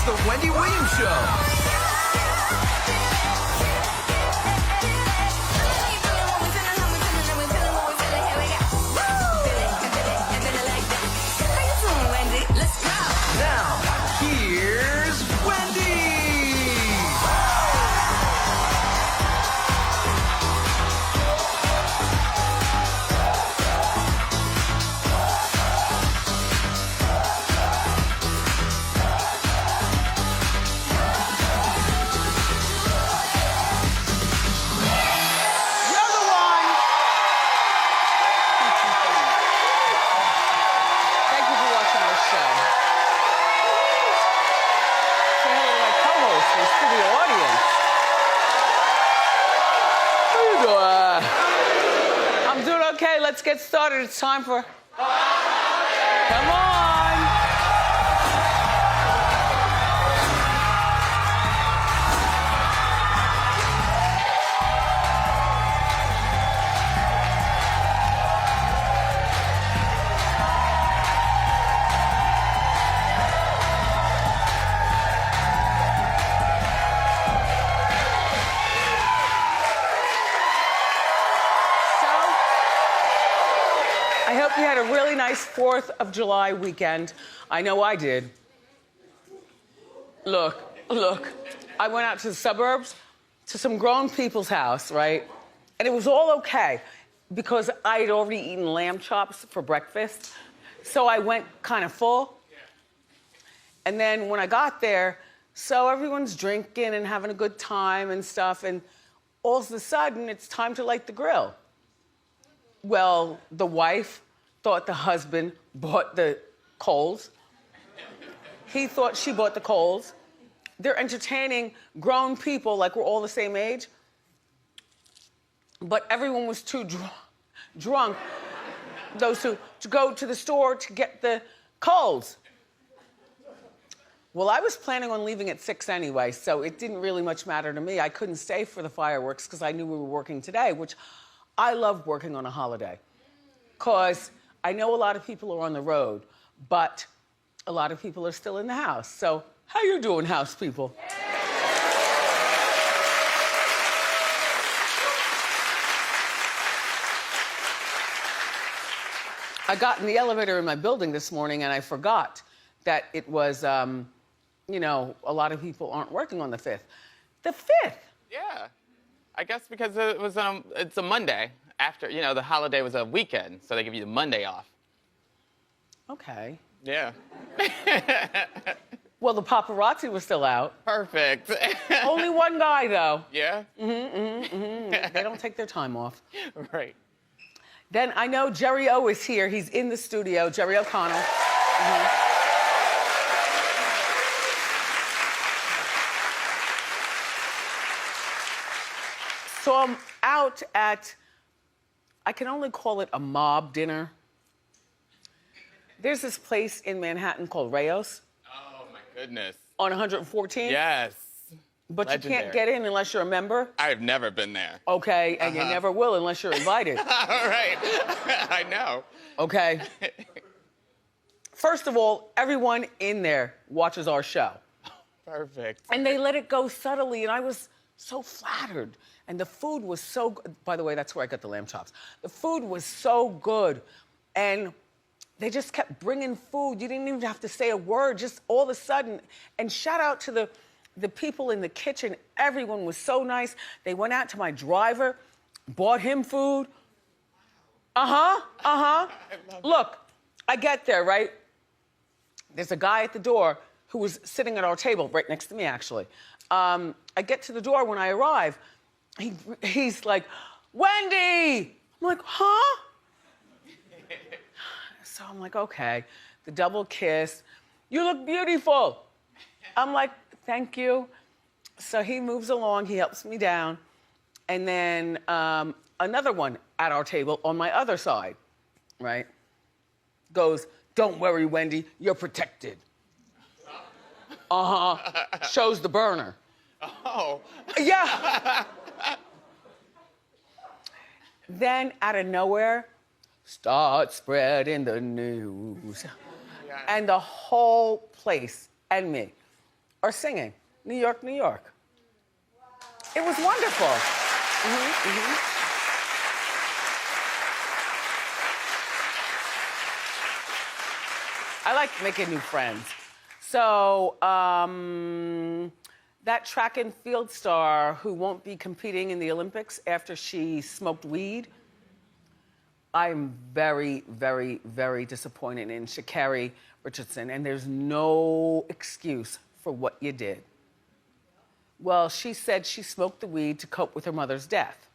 The Wendy Williams Show. Let's get started. It's time for... Come on. I hope you had a really nice 4th of July weekend. I know I did. Look, I went out to the suburbs to some grown people's house, right? And it was all okay because I had already eaten lamb chops for breakfast. So I went kind of full. And then when I got there, so everyone's drinking and having a good time and stuff. And all of a sudden, it's time to light the grill. Well, the wife thought the husband bought the coals. He thought she bought the coals. They're entertaining grown people like we're all the same age. But everyone was too drunk, those two, to go to the store to get the coals. Well, I was planning on leaving at 6 anyway, so it didn't really much matter to me. I couldn't stay for the fireworks because I knew we were working today, which I love working on a holiday. Because I know a lot of people are on the road, but a lot of people are still in the house. So how you doing, house people? I got in the elevator in my building this morning and I forgot that it was, you know, a lot of people aren't working on the 5th. The 5th? Yeah. I guess because it was it's a Monday after, you know, the holiday was a weekend, so they give you the Monday off. Okay. Yeah. Well, the paparazzi was still out. Perfect. Only one guy, though. Yeah? They don't take their time off. Right. Then I know Jerry O is here. He's in the studio, Jerry O'Connell. So I'm out at, I can only call it a mob dinner. There's this place in Manhattan called Rayos. Oh, my goodness. On 114? Yes. But Legendary. you can't get in unless you're a member? I've never been there. Okay, and you never will unless you're invited. All right. I know. Okay. First of all, everyone in there watches our show. Perfect. And they let it go subtly, and I was so flattered. And the food was so good. By the way, that's where I got the lamb chops. The food was so good. And they just kept bringing food. You didn't even have to say a word, just all of a sudden. And shout out to the people in the kitchen. Everyone was so nice. They went out to my driver, bought him food. Look, I get there, right? There's a guy at the door who was sitting at our table, right next to me, actually. I get to the door when I arrive. He's like, Wendy! I'm like, huh? So I'm like, okay. The double kiss. You look beautiful. I'm like, thank you. So he moves along, he helps me down. And then another one at our table on my other side, right? Goes, don't worry, Wendy, you're protected. Shows the burner. Oh. Yeah. Then out of nowhere, start spreading the news. Yeah. And the whole place and me are singing New York, New York. It was wonderful. I like making new friends. So, that track and field star who won't be competing in the Olympics after she smoked weed, I'm very, very, very disappointed in Sha Richardson, and there's no excuse for what you did. Well, she said she smoked the weed to cope with her mother's death.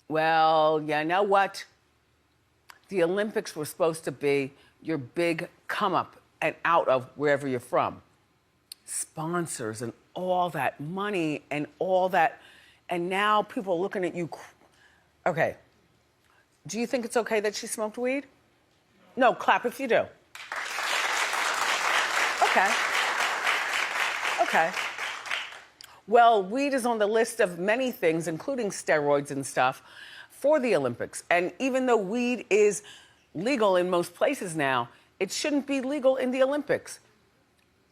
Well, you know what? The Olympics were supposed to be your big come up and out of wherever you're from. Sponsors and all that money and all that. And now people are looking at you. Okay. Do you think it's okay that she smoked weed? No, clap if you do. Okay. Okay. Well, weed is on the list of many things, including steroids and stuff, for the Olympics. And even though weed is legal in most places now, it shouldn't be legal in the Olympics.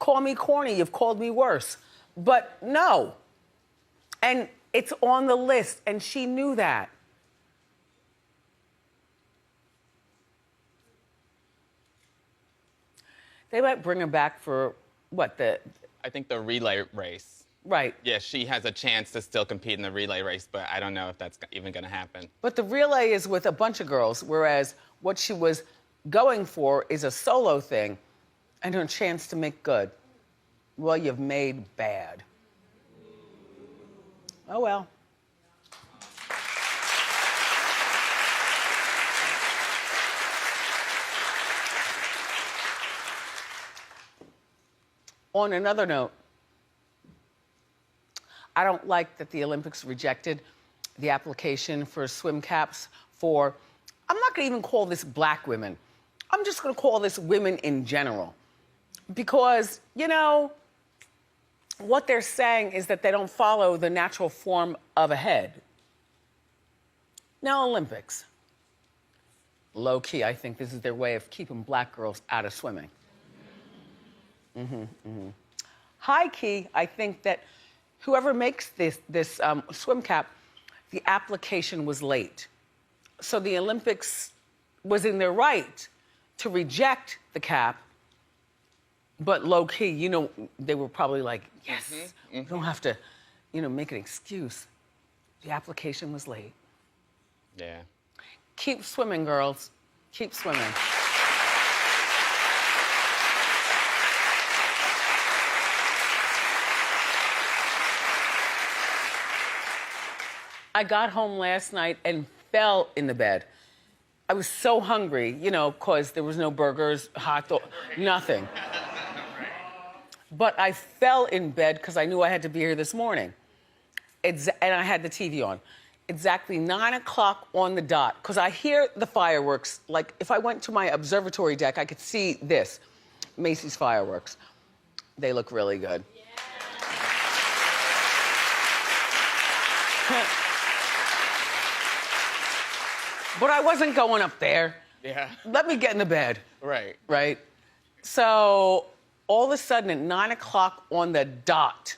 Call me corny, you've called me worse. But no. And it's on the list, and she knew that. They might bring her back for, what, I think the relay race. Right. Yeah, she has a chance to still compete in the relay race, but I don't know if that's even going to happen. But the relay is with a bunch of girls, whereas what she was going for is a solo thing and her chance to make good. Well, you've made bad. Oh, well. On another note, I don't like that the Olympics rejected the application for swim caps for, I'm not gonna even call this black women. I'm just gonna call this women in general. Because, you know, what they're saying is that they don't follow the natural form of a head. Now, Olympics. Low key, I think this is their way of keeping black girls out of swimming. High key, I think that whoever makes this swim cap, the application was late. So the Olympics was in their right to reject the cap, but low key, you know, they were probably like, yes, we don't have to, you know, make an excuse. The application was late. Yeah. Keep swimming, girls. Keep swimming. I got home last night and fell in the bed. I was so hungry, you know, because there was no burgers, hot dog, nothing. But I fell in bed because I knew I had to be here this morning. And I had the TV on. Exactly 9 o'clock on the dot, because I hear the fireworks. Like, if I went to my observatory deck, I could see this, Macy's fireworks. They look really good. Yeah. But I wasn't going up there. Yeah. Let me get in the bed. Right. Right? So, all of a sudden, at 9 o'clock on the dot,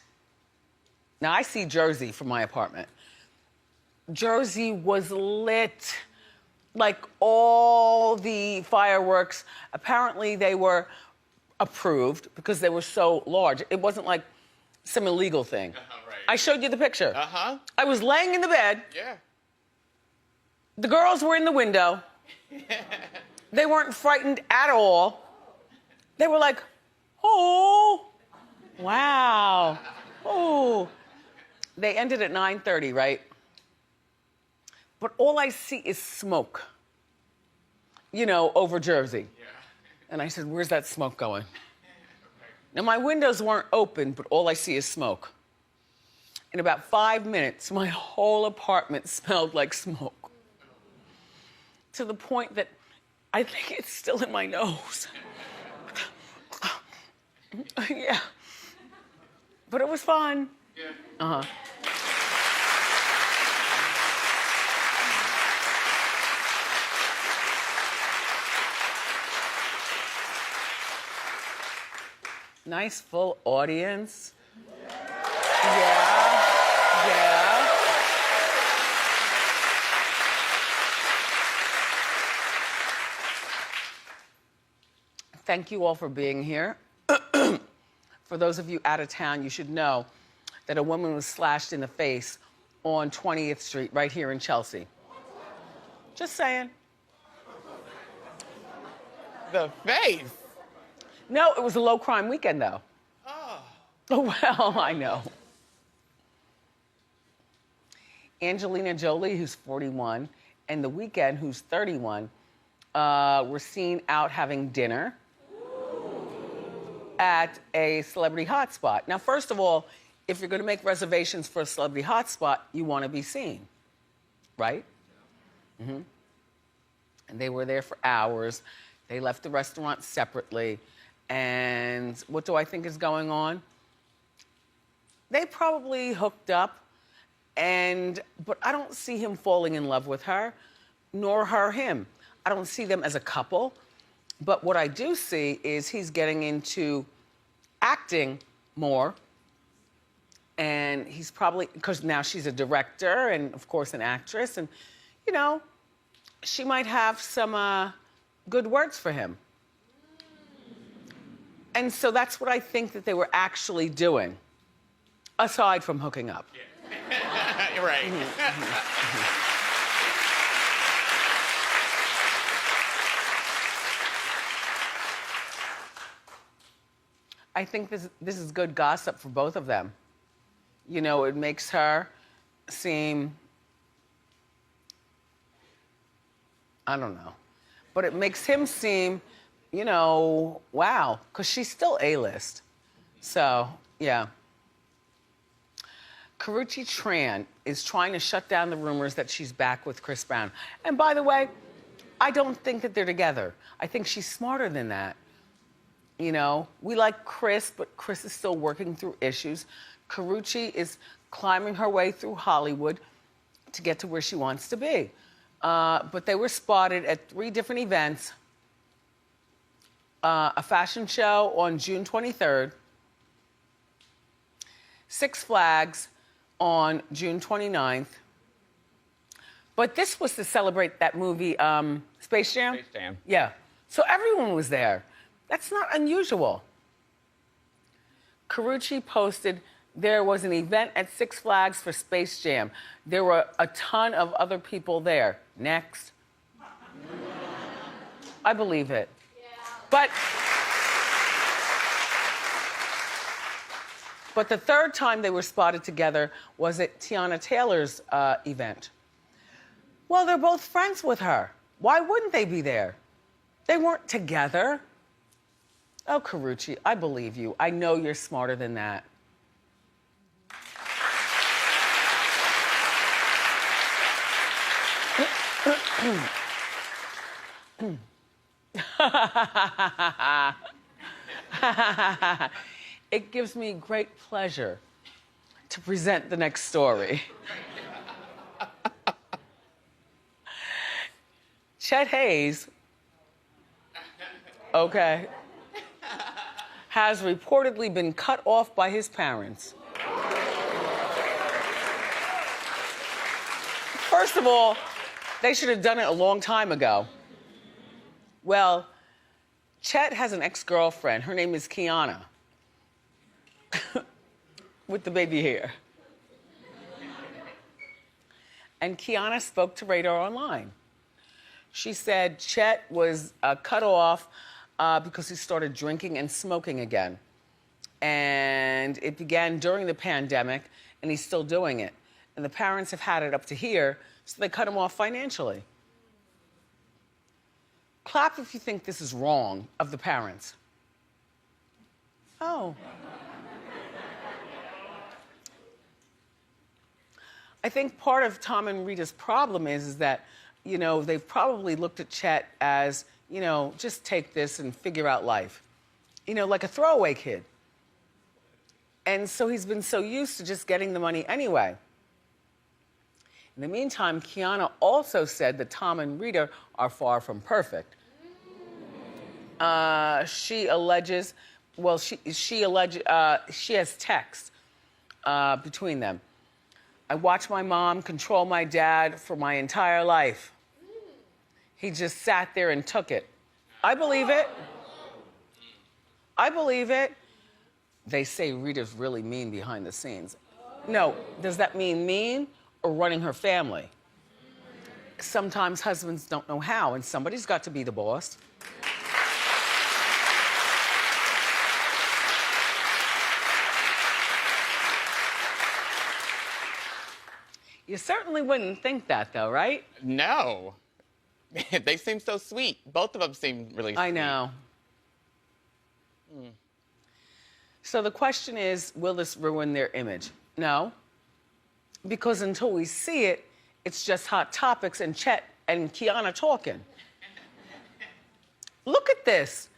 now I see Jersey from my apartment. Jersey was lit. Like all the fireworks, apparently they were approved because they were so large. It wasn't like some illegal thing. Right. I showed you the picture. I was laying in the bed. Yeah. The girls were in the window. They weren't frightened at all. They were like, oh, wow, oh. They ended at 9:30, right? But all I see is smoke, you know, over Jersey. Yeah. And I said, where's that smoke going? Now, my windows weren't open, but all I see is smoke. In about 5 minutes, my whole apartment smelled like smoke. To the point that I think it's still in my nose. Yeah. But it was fun. Yeah. Nice full audience. Yeah, yeah. Thank you all for being here. For those of you out of town, you should know that a woman was slashed in the face on 20th Street right here in Chelsea. Just saying. The face. No, it was a low crime weekend though. Oh. Well, I know. Angelina Jolie, who's 41, and The Weeknd, who's 31, were seen out having dinner at a celebrity hotspot. Now, first of all, if you're gonna make reservations for a celebrity hotspot, you wanna be seen, right? Mm-hmm. And they were there for hours. They left the restaurant separately. And what do I think is going on? They probably hooked up, but I don't see him falling in love with her, nor her him. I don't see them as a couple. But what I do see is he's getting into acting more. And he's probably, because now she's a director and of course an actress. And, you know, she might have some good words for him. And so that's what I think that they were actually doing, aside from hooking up. Yeah. You're right. I think this is good gossip for both of them. You know, it makes her seem, I don't know, but it makes him seem, you know, wow, because she's still A-list. So, yeah. Karrueche Tran is trying to shut down the rumors that she's back with Chris Brown. And by the way, I don't think that they're together. I think she's smarter than that. You know, we like Chris, but Chris is still working through issues. Karrueche is climbing her way through Hollywood to get to where she wants to be. But they were spotted at 3 different events. A fashion show on June 23rd. Six Flags on June 29th. But this was to celebrate that movie, Space Jam? Space Jam. Yeah. So everyone was there. That's not unusual. Karrueche posted, there was an event at Six Flags for Space Jam. There were a ton of other people there. Next. I believe it. Yeah. But the third time they were spotted together was at Tiana Taylor's event. Well, they're both friends with her. Why wouldn't they be there? They weren't together. Oh, Karrueche, I believe you. I know you're smarter than that. It gives me great pleasure to present the next story. Chet Hayes, okay, has reportedly been cut off by his parents. First of all, they should have done it a long time ago. Well, Chet has an ex-girlfriend. Her name is Kiana. With the baby hair. And Kiana spoke to Radar Online. She said Chet was cut off because he started drinking and smoking again. And it began during the pandemic, and he's still doing it. And the parents have had it up to here, so they cut him off financially. Clap if you think this is wrong of the parents. Oh. I think part of Tom and Rita's problem is that, you know, they've probably looked at Chet as, you know, just take this and figure out life. You know, like a throwaway kid. And so he's been so used to just getting the money anyway. In the meantime, Kiana also said that Tom and Rita are far from perfect. She alleges well, she has text between them. I watched my mom control my dad for my entire life. He just sat there and took it. I believe it. I believe it. They say Rita's really mean behind the scenes. No, does that mean mean or running her family? Sometimes husbands don't know how, and somebody's got to be the boss. You certainly wouldn't think that, though, right? No. They seem so sweet. Both of them seem really sweet. I know. So the question is, will this ruin their image? No. Because until we see it, it's just Hot Topics and Chet and Kiana talking. Look at this.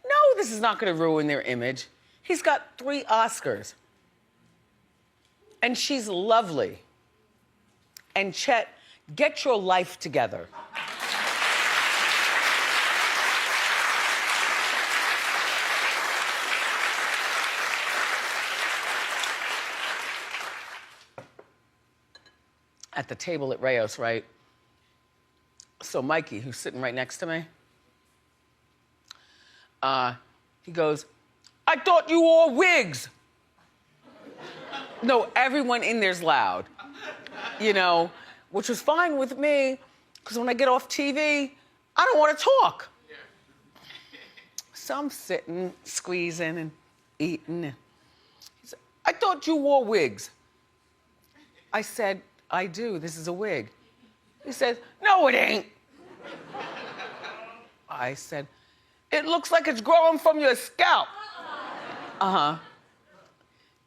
No, this is not going to ruin their image. He's got 3 Oscars. And she's lovely. And Chet, get your life together. At the table at Rayos, right? So Mikey, who's sitting right next to me, he goes, I thought you wore wigs. No, everyone in there's loud, you know, which was fine with me, because when I get off TV, I don't want to talk. So I'm sitting, squeezing and eating. He said, I thought you wore wigs. I said, I do, this is a wig. He said, no, it ain't. I said, it looks like it's growing from your scalp.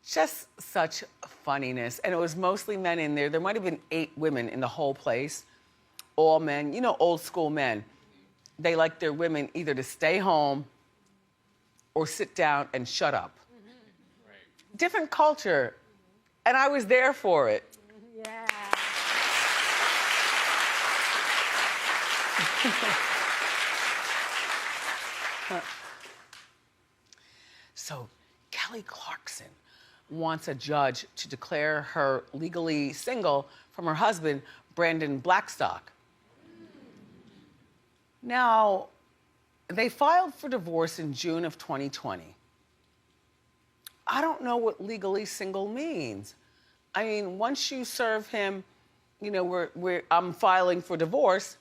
Just such funniness. And it was mostly men in there. There might have been 8 women in the whole place. All men, you know, old school men. They like their women either to stay home or sit down and shut up. Right. Different culture. And I was there for it. Yeah. So Kelly Clarkson wants a judge to declare her legally single from her husband, Brandon Blackstock. Now, they filed for divorce in June of 2020. I don't know what legally single means. I mean, once you serve him, you know, I'm filing for divorce,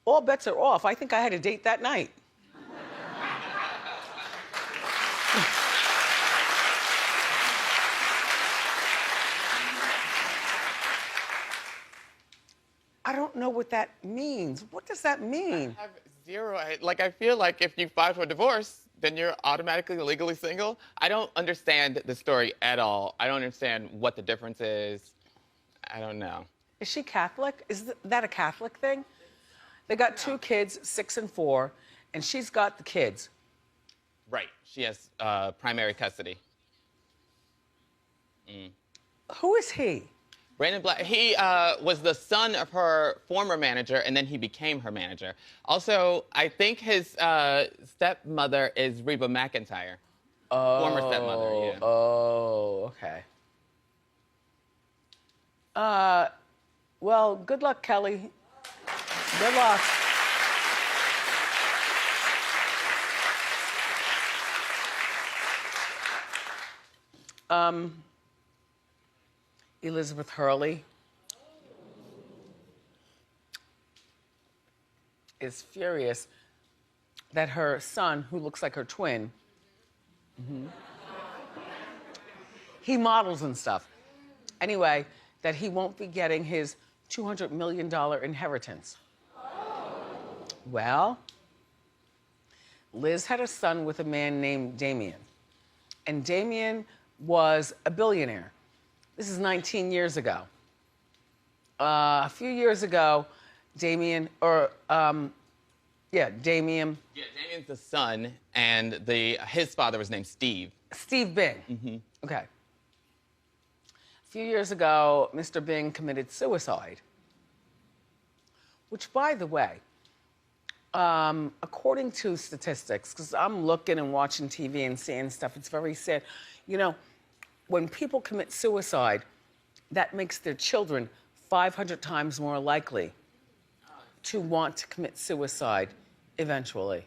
all bets are off. I think I had a date that night. I don't know what that means. What does that mean? I have zero. I feel like if you file for divorce, then you're automatically legally single. I don't understand the story at all. I don't understand what the difference is. I don't know. Is she Catholic? Is that a Catholic thing? They got 2 kids, 6 and 4, and she's got the kids. Right. She has primary custody. Who is he? Brandon Black, he was the son of her former manager, and then he became her manager. Also, I think his stepmother is Reba McEntire. Former stepmother, yeah. Oh, okay. Well, good luck, Kelly. Good luck. Elizabeth Hurley is furious that her son, who looks like her twin, he models and stuff. Anyway, that he won't be getting his $200 million inheritance. Well, Liz had a son with a man named Damien. And Damien was a billionaire. This is 19 years ago. A few years ago, Damien. Yeah, Damien's the son, and his father was named Steve. Steve Bing. Okay. A few years ago, Mr. Bing committed suicide. Which, by the way, According to statistics, because I'm looking and watching TV and seeing stuff, it's very sad. You know, when people commit suicide, that makes their children 500 times more likely to want to commit suicide eventually.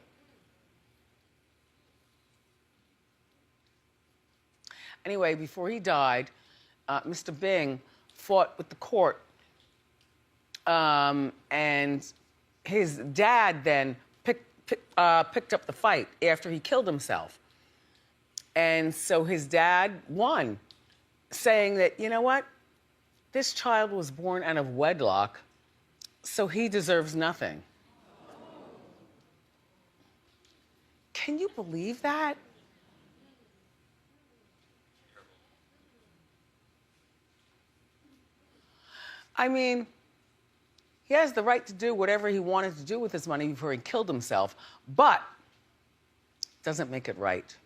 Anyway, before he died, Mr. Bing fought with the court, and his dad then picked up the fight after he killed himself. And so his dad won, saying that, you know what? This child was born out of wedlock, so he deserves nothing. Can you believe that? I mean, he has the right to do whatever he wanted to do with his money before he killed himself, but doesn't make it right.